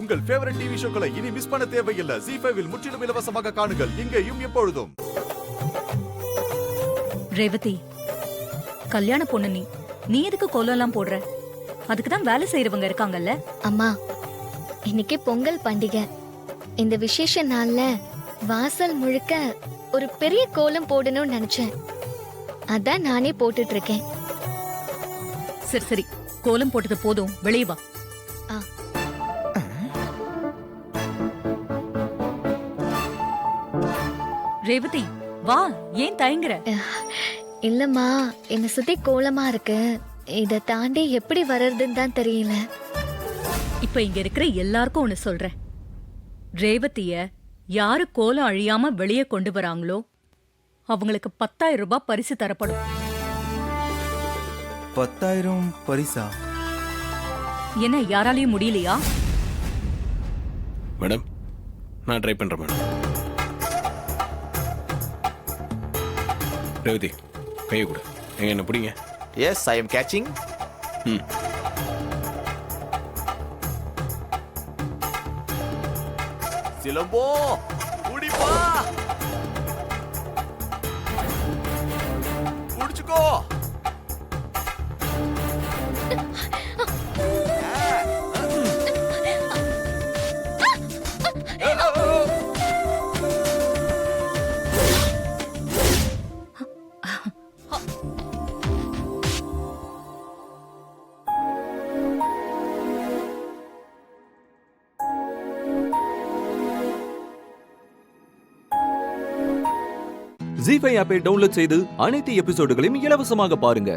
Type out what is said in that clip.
உங்கள் favourite TV ஷோக்களை இனி miss பண்ண தேவையில்லை. ZEE5 இல் முற்றிலும் இலவசமாக காணுங்கள். இங்கேயும் எப்பொழுதும். ரேவதி, கல்யாண பொண்ணு நீ எதுக்கு கோலம் போடுற? அதுக்குதான் வேலை செய்யறவங்க இருக்காங்கல்ல. அம்மா, இன்னைக்கு பொங்கல் பண்டிகை. இந்த விசேஷ நாள்ல வாசல் முழுக்க ஒரு பெரிய கோலம் போடணும்னு நினைச்சேன். அதான் நானே போட்டுட்டு இருக்கேன். சரி, கோலம் போட்டது போதும், வெளியே வா. ரேவதி, வா. ஏன் தயங்குற? இல்லம்மா, என்ன சுத்தி கோலமா இருக்கு. இத தாண்டி எப்படி வர்றதுன்னு தான் தெரியல. இப்ப இங்க இருக்கிற எல்லாருக்கும் ஒண்ணு சொல்றேன். ரேவதிய யாரு கோலம் அழியாம வெளியே கொண்டு வராங்களோ அவங்களுக்கு 10,000 ரூபாய் பரிசு தரப்படும். 10,000 பரிசா? என்ன, யாராலையும் முடியலையா? மேடம், நான் ட்ரை பண்றேன் மேடம். ரேவதி, கையை கூட எங்க என்ன பிடிங்க. Yes, I am catching. சிலம்போ குடிப்பா, குடிச்சுக்கோ. ZEE5 ஆப்பை டவுன்லோட் செய்து அனைத்து எபிசோடுகளையும் இலவசமாக பாருங்க.